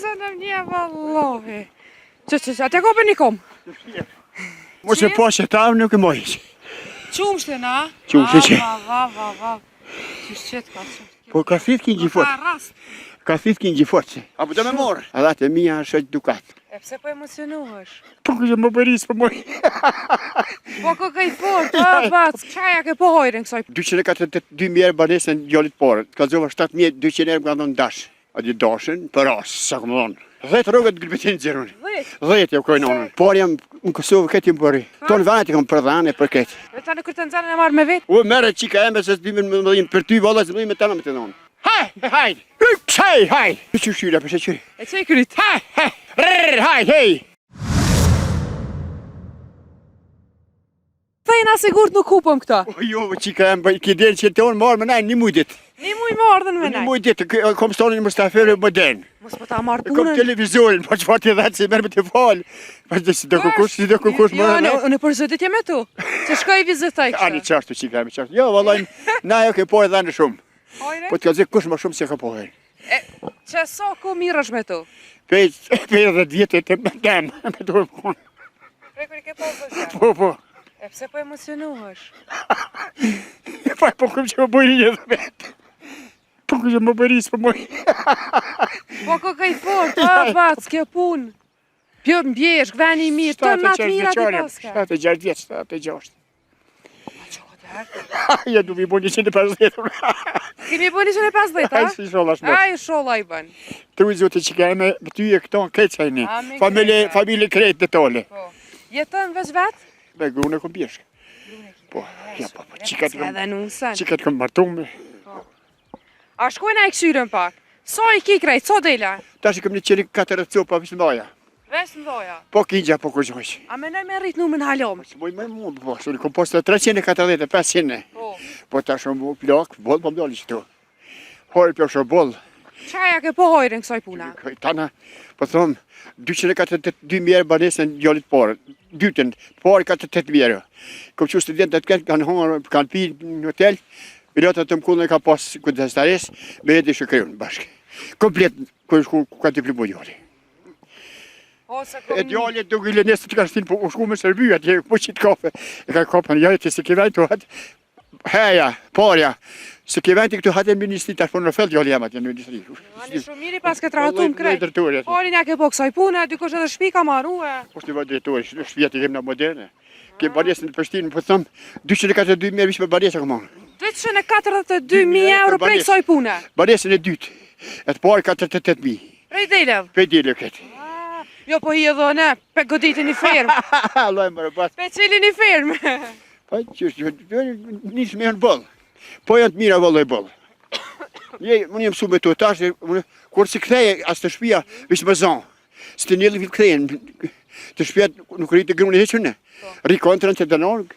zënë një vallohi. Që, atë ko për një kom? Mos e po që ta nuk e mojë. Qumshtë na? Qumshtë që. Va. Qysh qëtë ka qëtë. Po ka thith kënë gjithë Ka thith kënë gjithë Apo do me morë. A dhate mija është dukat. E pse po emocionuhesh? Po kështë më bëris për mojë. Po ko ka i fort, bac, qaja ke po hojrin kësoj. 242 mjerë banesën gjallit porë. Ka zova 7.200 erë më ka ndonë dash. A di dashën, për asë, sa këmë dhonë. 10 rogët gëlbetin zirën. 10 jau kojnë onën. Por jam në Kosovë këtë jam bëri. Tonë vanët i kam për dhane për këtë. E ta në kërë të nëzane në marrë me vetë? U mere qika e me se s'dime më dhim për ty valla se më dhim me të në më të dhonë. Haj! Që shyra për shqyri. E që i kryt? Hej! Thejna sigurt nuk kupëm këta. O jo, qika e më bëj, ki delë që të onë marrë më najnë një mujdit. Një muj më ardhen me Një najnë. mujdit, kom stonin më staferë modern. Mos po ta marrë Kom punën. televizorin, po që fa t'i dhatë se merë me të falë. Po që si do kukush më rënë. Jo, në përzëditje me tu. Që shkoj vizitaj Ani kështë. qartu qika e me qartu. Jo, vallaj, na jo ke pojë dhanë shumë. Hojre? Po t'ka zi kush më shumë se ka pojë. Që so ku mirësh me tu? Pej 10 vjetë të më temë, me dorë punë. Prej kër i ke po vëzhe. Po. E pse po emocionuhesh? Po këmë që më bëjnë një dhe vetë. Po këmë që më bëris për mëjë. Po ko ka i fort, bac, kjo punë. Pjo mbjesh, gveni i mirë, të natë mirat i paska. 7-6 vjetë, 7-6. A që këtë herë? Ja du mi bu 150. Kemi bu 150, a? Aj si sholla shmër. Aj, sholla i bën. Të u zote që ka e me ty e këto në kretë sajni. Familje kretë të tole. Po. Jetën veç vetë? Me grune kom bjeshkë. Po, ja po, qikat Edhe nusën. kom martu me. A shkojna i këshyren pak? So i ki krejt, so dela? Tash i kom një qeni 4 copa vishë ndoja. Vesh ndoja. Po kinja, po kërgjojsh. A menoj me rrit numën halom? Moj me mund, po, shumë kom posta 340, 500. Po. Po tash më plak, bol po mdolli qëtu. Hori për shumë bol. Qaja ke po hojrin kësoj puna? Tana, po thom, 242 mjerë banesën gjallit porë. Dytën, porë 48 mjerë. Kom që studentet këtë kanë hongër, kanë pi në hotel. Pilotët të mkullën e ka pas kujdestares, me jeti shëkryun bashkë. Komplet, ku ka të plimu djali. E djali duke i lenesë të ka shtinë, po u shku me Serbi, atje po qitë kafe. E ka kafe në jajtë, se ke vajtë të hatë, heja, parja. Se ke vajtë këtu hatë e ministri, tash po në fel djali jam atje në ministri. Ani shumë miri pas këtë rahatun krejt. Oli nja ke po kësaj pune, dykosh edhe shpi ka marrua. Po shtë i vajtë drejtori, shpjetë i kem në moderne. Ke banesën të Prishtinë, po thëmë, 242 mjerë vishë me banesë ka marrë. 242.000 euro prej kësoj pune. Banesën e dytë, e të parë 48.000. Prej delev. Pej dile këtë. Jo po hi edhe ne, pe goditin i fermë. Loj më rëbat. Pe cilin i fermë. Pa qështë, njështë me janë bëllë. Po janë të mira vëllë e bëllë. Unë jem su me të tash, kur si ktheje as të shpia, vishë më zonë. Së të njëllë vitë kthejen, të shpia nuk rritë të grune heqëne. Rri kontrën të dënonë,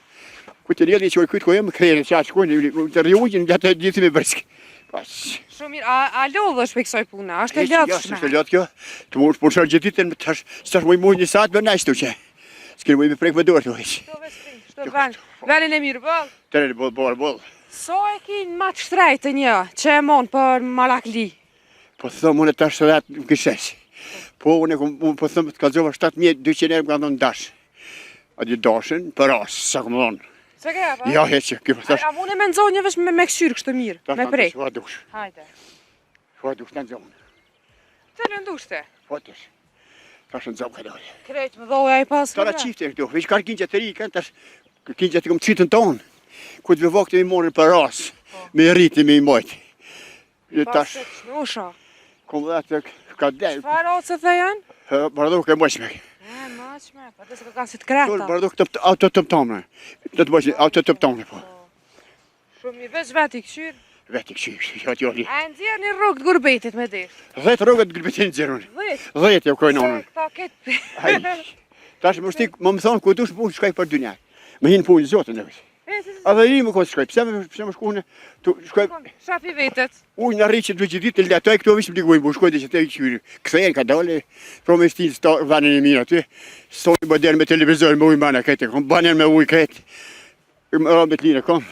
ku të njëllë i qoj këtë ko jemë kthejen, që aqë kojnë, të rjojnë, gjatë gjithi me bërskë. Shumë mirë, a lodhë është për kësoj puna, është e lodhë shme? Ja, është e lodhë kjo, të mund për shërë gjithitën, së tash moj një satë për najshtu që. S'kene moj me prejkë më dorë të veç. Venin e mirë bëllë? Tërën bëllë. So e ki në matë shtrejtë një, që e monë për Malakli? Po thëmë, unë e tash të ratë në këshesh. Po unë po thëmë të kalzova 7.200 erë më ka ndonë dash. A di dashën, për asë, sa këmë dhonë. Se ke pa? Ja, heqë, këmë thash. A mune me nëzohë një vesh me këshyrë kështë mirë, me prej? Shua dush. Hajde. Shua dush në nëzohën. Të në ndushte? Po tësh. Tash në nëzohën ka dojë. Krejtë më doja i pasë Tara qifte e këtu, veç karë kinqët të ri, kanë tash kinqët të këmë citën tonë. Ku të vëvok të mi morin për asë, me rriti me i mojtë. Pasë të qnusha. Kom dhe të ka delë. Qfar oce dhe janë? Barduk e mojshme. Maqme, pa të se ka si të kreta. Barduk të autotëptone. Të të mojshme, autotëptone po. Shumë i veç veti këshyrë. Veti këshyrë, jo t'joli. A në dzirë një rrugë të gurbetit me dirë? 10 rrugët gërbetin zirën. 10 jau kojnë onën. Këta ketë... Tash më shtik, më thonë ku dush punë shkaj për dynjaj. Me hinë punë zotën dhe veç. A dhe i më kohë shkaj, pse më shkune, shkaj... Shafi vetet. Uj në rriqë të gjithë ditë, letoj këto vishë më ligojnë bu, shkoj dhe që te i qyri. Këthejnë ka dole, pro me stinë vanën e mirë aty. Soni modern me televizor, me uj mana këtë, kom banen me uj këtë. Më rabet lirë, kom.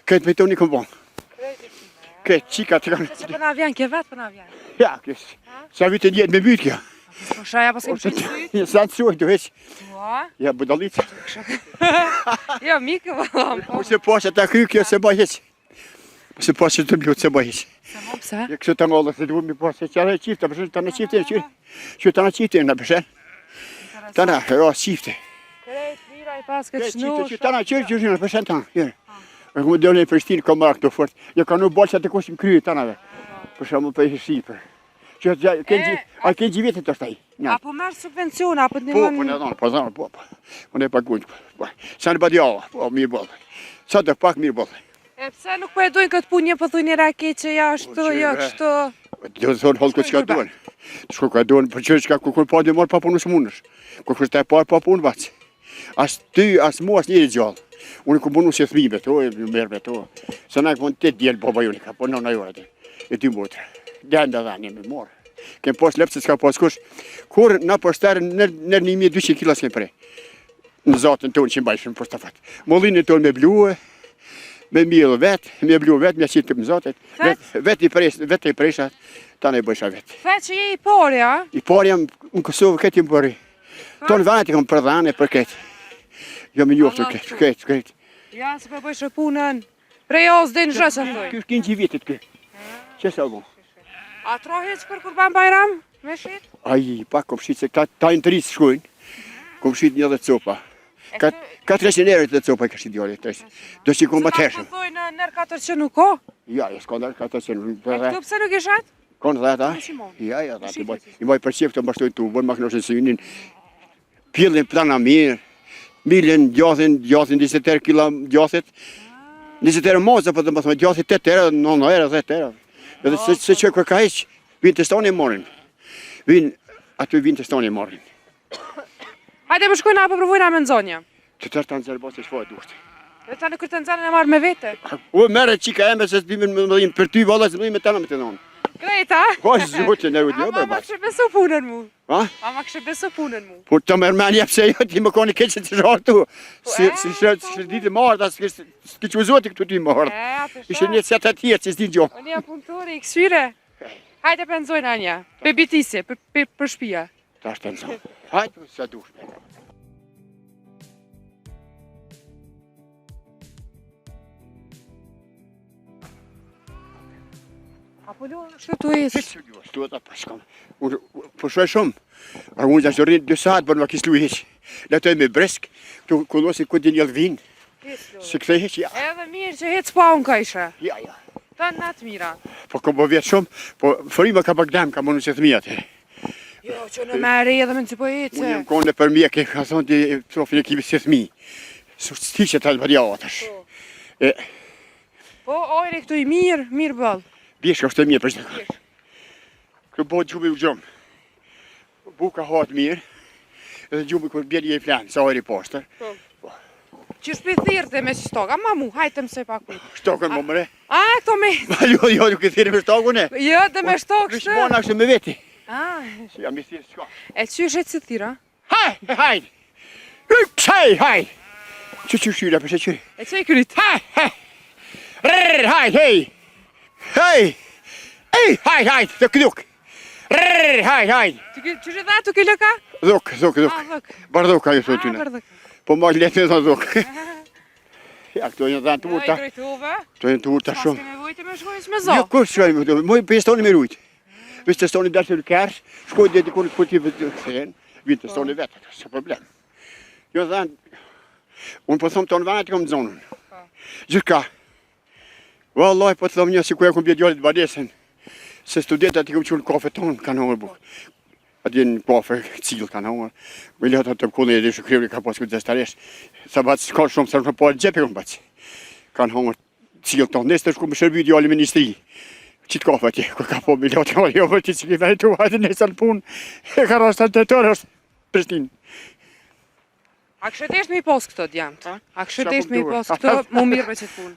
Këtë me toni kom bon. Këtë qika të kanë... Se për na vjen, ke vetë për na vjen. Ja, kësë. Sa vitin jetë me mytë kjo. Po shaja pas kemë qëtë sytë. Sa të suaj të veç. Ua. Ja, budalica. Jo, mikë vëllam. Po se posë të kry kjo se bëj heq. Po se posë të mbjutë se bëj heq. Se më pëse? Ja, kështë të ngollë se duhet mi posë që arë e qifte, përshën të në qifte në qyrë. Që të në qifte në përshën. Të në, jo, qifte. Krejt, mira i pas këtë Qifte shnush. që të në qyrë në përshën të në. E këmë dole në Prishtinë ka marrë këto fort. Ja ka në bolë që të koshim kryë të nëve. Për shumë për e shqipër. Që a kënë gjivjetit të shtaj. Apo merë subvencion, apo të Po, një po në donë, po zonë, po. Po ne pagunë. Sa në badjava, po mirë bolë. Sa të pak mirë bolë. E pse nuk po e dojnë këtë punë një po thuj një raket që ja shtu, jo kështu. Do të thonë holë këtë që ka duhen. Shko ka duhen, për që ka kur pa dhe morë pa punë së mundësh. Kur kështë e parë pa punë vacë. As ty, as mu, as njëri gjallë. Unë ku punu se thmive to, e mërve to. Se na këpon 8 djelë baba jone, ka po nëna jore atë. E ty motra. Denda dha një me morë. Kem pas lepë se s'ka pas kush. Kur na përsterë nër 1200 kila s'kem prej. Në zatën tonë që mbajshëm për stafat. Mollinë tonë me bluë, me mjellë vetë, me bluë vetë, me qitë më zatët. Vetë i presha, ta ne bëjsha vetë. Fet që je i pori, a? I pari jam në Kosovë, këtë jam përi. Tonë vanët i kam përdhane për këtë. Jo me njoftë këtë. Ja, se për bëjshë punën. Prej os dhe në zhësë, thoi. Ky është kinë që vitit kë. Që sa go? A trohet për Kurban Bajram? Me shit? Ai, pak kom shit se ta në të rrisë shkojnë. Kom shit një dhe copa. 400 euro të copa i ka shit djali. Do që kom bateshëm. Se ta thoi në nër 400 nuk ko? Ja, e s'ka nër 400. E këtu pse nuk i shat? Konë dhe ta? Ja, ta. I baj për qef të mbashtoj të bërë maknosën së junin. Pjellin plana mirë. Milën gjathin 20 kila gjathet. 20 euro moza, po të më thëmë, gjathin 8 euro, 9 euro, 10 euro. Edhe se që kërka heq, vinë të stoni e morin. Aty vinë të stoni e morin. Hajde më shkojnë apo provojna me nëzonja. Të tërë të nëzërë bose shfojë duhet. Dhe ta në kërë të nëzane në marrë me vete. U mërë qika eme se s'bimin më dhim për ty valla se më dhim me tëna me të dhonë. Krejta? Po zote në rudjo Ama ma kështë besu punën mu. Ha? Ama kështë besu punën mu. Por të mërë menja pse jo ti më koni keqë të zhartu. Si shërditë marrë, s'ki që zoti këtu ti marrë. Ishe një të setë atje që s'di gjo. Unë jam punëtori, i kësyre. Hajde për nëzojnë anja, për bitisje, për shpia. Ta është të nëzojnë. Hajde, sa dush. Apo lu, shtu tu isë. Shtu ata përshkam. Po shoj shumë. A unë që rrinë 2 saat për në kislu heq. Letoj me bresk, këtu kollosin ku din jelë vinë. Se këthe heq, ja. Edhe mirë që hecë pa unë ka ishe. Ja, ja. Ta në natë mira. Po kom po vjetë shumë, po fërima ka pak dem, ka mënu që thëmijat. Jo, që në meri edhe me në që po Unë hecë. jem kone për mjek, ka thonë të trofin e kipi si thëmi. Sti që të albërja atash. Po, ojre këtu i mirë, mirë bëllë. Bjeshka është e mirë për shtë. Këtë bo gjubi u gjumë. Buka hatë mirë, edhe gjubi kërë bjeri e i flanë, sa ojri postër. Që shpi thirëte me që stoka, ma mu, hajtë mësoj pak ujtë. Shtokën më mëre. A, këto me... Jo, nuk e thirë me shtokën e. Jo, dhe me shtokë Kështë mona është me veti. A, Jam i thirë s'ka. e që është e që thira? Hajt! Hajt! Që shyra për që që? E që i krytë? Hajt, hej! Hej! Hajt, të këduk! Hajt! Që që dha të këllë ka? Dhuk. A, dhuk. Bardhuk ajo të A, tyne. bërdhuk. Po ma letë në dhuk. Ja, këto janë dhanë të Ja, urta. i drejtuve. Këto janë të urta Pas shumë. keme vujtë me shkojës me Jo, zo. kur shkojmë këto? Moj pestoni me rujtë. Vështë të stoni dërë të lëkersh, shkoj dhe dikon këtë t'i këthen, vinë të stoni vetë, s'ka problem. Jo dhanë, unë po thëmë tonë vanat i kom zonën. Gjithë ka. Vallaj, po të thëmë një si ku e kom bje djallit badesen, se studentat i kom qënë kafe tonë, kanë hongër bukë. Ati në kafe cilë kanë hongër. Me lehat atë të mkullën e dhe shukriuri ka pas këtë zestaresh. Sa batës ka shumë, sa shumë parë gjepe kom batës. Kanë hongër cilë tonë. Nesë të shku më shërby djalli ministri. Qitë kafe atje, ku ka po me lehat ka jo për ti që ki vejtu, hajtë nesë në punë. E ka rastan të tërë është Prishtinë. A këshetesh me i pos këto djemët? A këshetesh me i pos Qa këto, mu mirë me qëtë punë?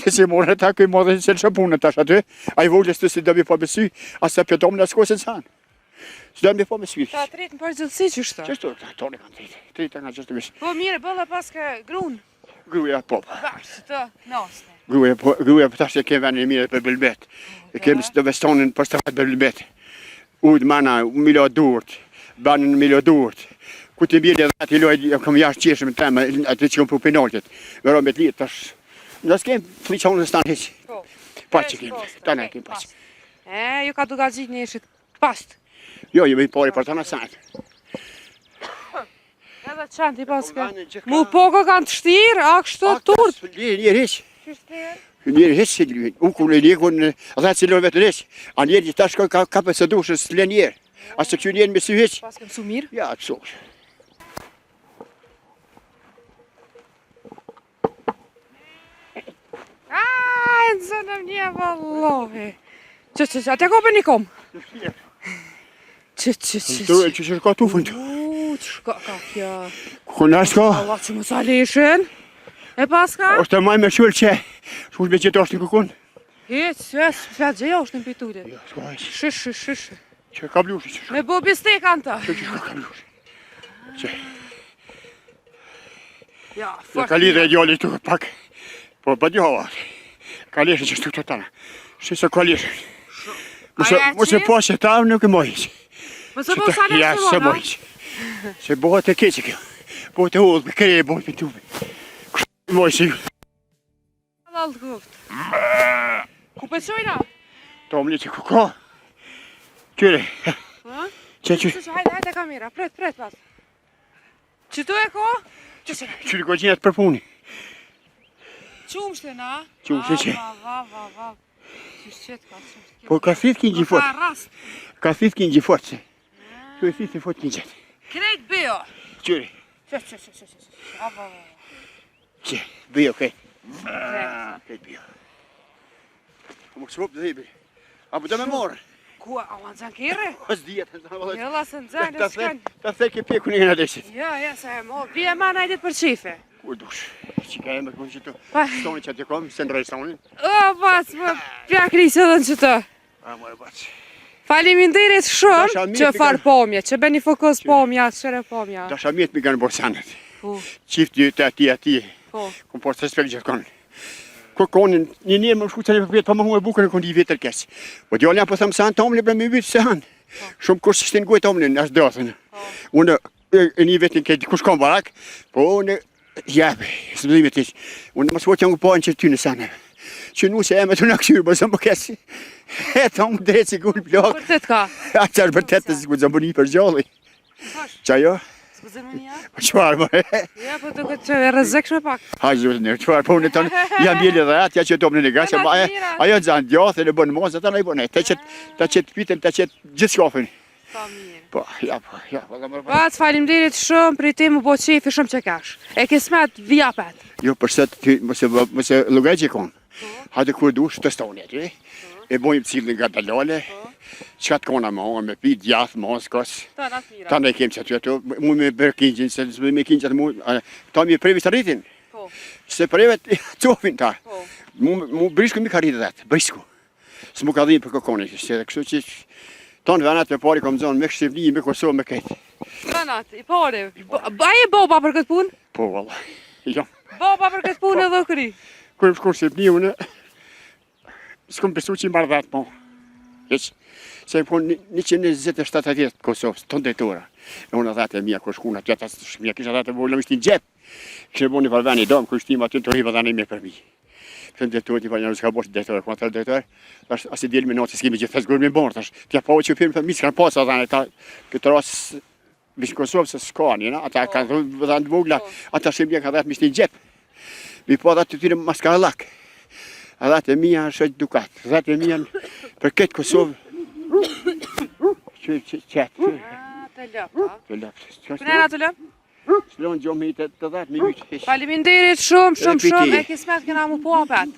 Të që morë ta këj modhe që në punë tash aty. A i voglës të si dëmi po besy, asë të pjetomë në skosën sanë. Së dëmi po besy. Ta tritë në përgjithësi që shto? Qështu, tonë kanë tritë. Tritë nga qështu vishë. Po mire, bëlla pas ke grunë. Gruja po. Bashkë të nostë. gruaja për tash e ke venin e mirë për Bëlbet. E kemi të vestonin për stafet Bëlbet. Ujtë mana, milo durët, banë milo durët. Ku të bjerë dhe ati lojë, kam jashtë qeshëm të temë, atë që kom për penaltit. Vero me të litë tash. Nësë kemë fliqonë në stanë heqë. Pa që kemë, ta ne kemë pas. Ju ka duka gjitë një ishit past. Jo, jemi pari për të në sajtë. Edhe qanti paske. Mu poko kanë të shtirë, a kështë të turët. Njërë heqë. Që shtirë? Njërë heqë si lujë. Unë ku në liku në 10 cilon vetë heqë. A njërë tash ka për së dushës të le njerë. A se kjo njerë me sy heqë. Paske mësu mirë? Ja, të sosh. Aj, në zënëm një vallohi. Që, atja ko për një kom? Që. Që shka tufën të. Që shka ka kja. Këna shka? Allah që më salishin. E paska? Oshtë të maj me shullë që. Shullë me qëtë është në këkun. Hiç, fjatë gjëja është në pitullit. Jo, s'ka heq. Shish. Që ka blushë që. Me bo bistek anta. Që ka blushë. Që. Ja, Ja ka lidhe e djali të pak. Po, ba djava. Ka leshe që shtu të tana. Shë se ka leshe. Mëse po që ta nuk e mojë. Mëse po sa Ja, se mojë. Se bëhet e keqë kjo. Bëhet e ullë, me kreje, bëhet me tubi. Kështë mojë si. Allë të guft. Ku pëqojna? Tom një që ku ka. Qyre. Që. Hajde kamera, pret pas. Që tu e ko? Qyre ko gjenet për puni. Qumshte na? Qumshte që. Va. Qysh qetë ka qumshte. Po ka thith kënë gjifot. Ka rast. Ka thith kënë gjifot se. Që e thith e fot kënë gjetë. Krejt bio. Qyre. Që. Va. Që. Bio këtë. Këtë bio. Më këshrup dhe dhibi. Apo të me morë. Ku, a në zanë kire? Os djetë. Jella se në zanë, s'kanë. Ta the ke pjeku një në desit. Ja, se e mo. Bie ma najdit për qife. Ku dush. Që ka e më këmë që të Pa. stoni që të kom, se në rejstonin. O, pas, më pja krisë edhe në qëtë. A më e bac. Faleminderit Dasha shumë mirë që ti farë pomje, që beni fokus pomja, qëre pomja. Da shamjet mi kanë borsanët. Po, Qifti të ati. po. Kom por të respekt gjithë konë. Ko konin, një njerë më shku të një përpjetë, pa më hu e bukën e kondi i vitër kesë. Po djallë janë po thëmë se hanë të omle, bre me vitë se hanë. Shumë kur s'ishtë në gojtë omle, në ashtë dëthën. Unë e një vetë në këtë, kush kom barak, po unë jabë, së më dhime të ishë. Unë më s'po që në pojnë që ty në sanë. Që nu se e me të në këshyrë, bë zëmë kësi. E të më drejtë si gullë plakë. Vërtet ka. A që është vërtet të si ku zëmë një për gjalli. Qa jo? S'kuzim në një? Po qëfar më? Ja, po të këtë që e rëzekshme pak. Hajë në qëfar, po unë tonë jam bjeli dhe atë, ja që tomë në një gasë, ajo të zanë djathë, e bënë mozë, ata në i bënë, ta qëtë pitën, ta qëtë gjithë shkafën. Pa mirë. Po, ja, valla më rëpër. Pat, falimderit shumë, për i ti më bo qefi shumë që kash. E kismet vjapet. Jo, përse ty, mëse lugaj që konë, hajtë kur dush të stonit, e bojmë cilën nga dalale, që atë kona me pi djathë, mos, kos. Ta në atë mira. Ta ne kemë që aty ato, mu me bërë kingjin, se me kingjin atë mu, ta mi previ të rritin. Po, Se prevet cofin ta. po. Mu brisku mi ka rritë dhe atë, brisku. Së mu ka dhimë për kokoni, se kështu që tonë venat me pari kom zonë, me Shqipni, me Kosovë, me këtë. Ta në atë, i pare. A e boba për këtë punë? Po, valla, jo. Boba për këtë punë edhe këri. Kërë më shku Shqipni, unë, s'kom besu që i marrë dhatë, po. Heq, se po 127 vjetë Kosovës, tonë drejtora. E unë dhatë e mija, kërë shku në atë jetë, shmija, kisha dhatë e volë, në ishtin gjepë. Kështë e bo një valveni domë, kërë shtim aty të riva dhe në ime për mi. Këtë drejtorë, t'i pa një s'ka boshë drejtorë, këma tërë drejtorë, tash asë i djelë me natë, s'kemi gjithë zgurë me borë, tash t'ja pa që firmë, mi s'kanë pasë adhane, ta këtë rasë, vishë Kosovë se s'ka një, ata kanë dhanë të vogla, ata shimja ka dhatë mi shtin gjepë. Mi po dhatë të tyre maskarallak. A dhatë e mija është dukat, dhatë e mija për këtë Kosovë. Qëtë, Të lëpë, ha? të lëpë. Kënera të lëpë? Shlonë gjomë i të dhatë mi myqë. Faleminderit shumë, Edhe piti. e kismet këna mu po apet.